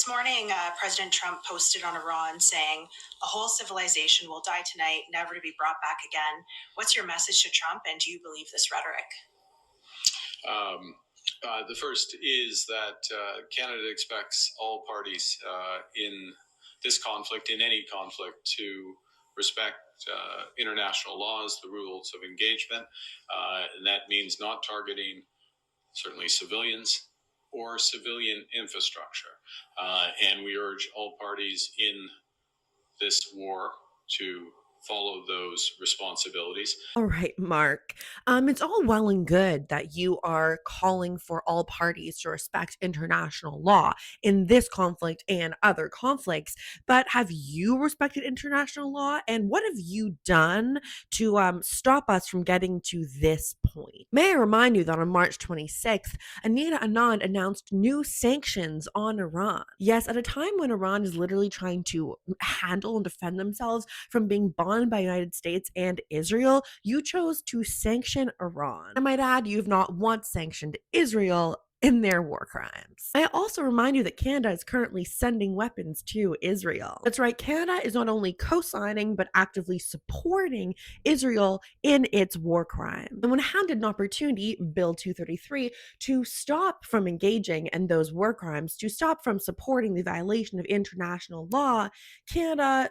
This morning, President Trump posted on Iran saying, "A whole civilization will die tonight, never to be brought back again." What's your message to Trump, and do you believe this rhetoric? The first is that Canada expects all parties in this conflict, in any conflict, to respect international laws, the rules of engagement. And that means not targeting certainly civilians or civilian infrastructure. And we urge all parties in this war to follow those responsibilities. All right, Mark. It's all well and good that you are calling for all parties to respect international law in this conflict and other conflicts, but have you respected international law? And what have you done to stop us from getting to this point? May I remind you that on March 26th, Anita Anand announced new sanctions on Iran. Yes, at a time when Iran is literally trying to handle and defend themselves from being bombed by the United States and Israel, you chose to sanction Iran. I might add, you've not once sanctioned Israel in their war crimes. I also remind you that Canada is currently sending weapons to Israel. That's right, Canada is not only co-signing but actively supporting Israel in its war crime. And when handed an opportunity, Bill 233, to stop from engaging in those war crimes, to stop from supporting the violation of international law, Canada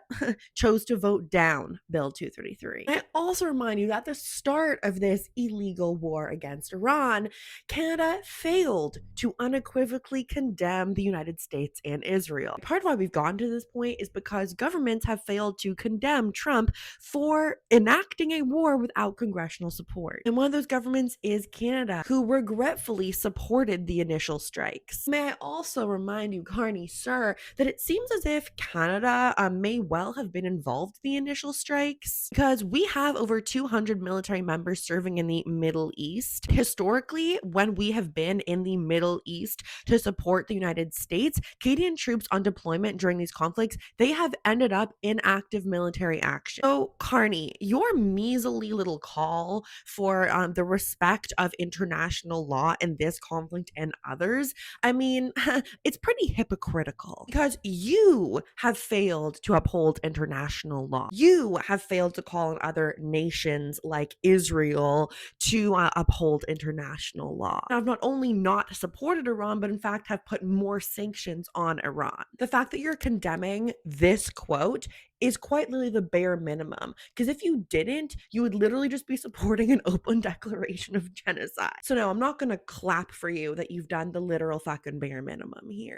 chose to vote down Bill 233. I also remind you that at the start of this illegal war against Iran, Canada failed to unequivocally condemn the United States and Israel. Part of why we've gotten to this point is because governments have failed to condemn Trump for enacting a war without congressional support. And one of those governments is Canada, who regretfully supported the initial strikes. May I also remind you, Carney, sir, that it seems as if Canada may well have been involved in the initial strikes because we have over 200 military members serving in the Middle East. Historically, when we have been in the Middle East to support the United States, Canadian troops on deployment during these conflicts, they have ended up in active military action. So, Carney, your measly little call for the respect of international law in this conflict and others, I mean, it's pretty hypocritical because you have failed to uphold international law. You have failed to call on other nations like Israel to uphold international law. I've not only not supported Iran, but in fact have put more sanctions on Iran. The fact that you're condemning this quote is quite literally the bare minimum. Because if you didn't, you would literally just be supporting an open declaration of genocide. So no, I'm not going to clap for you that you've done the literal fucking bare minimum here.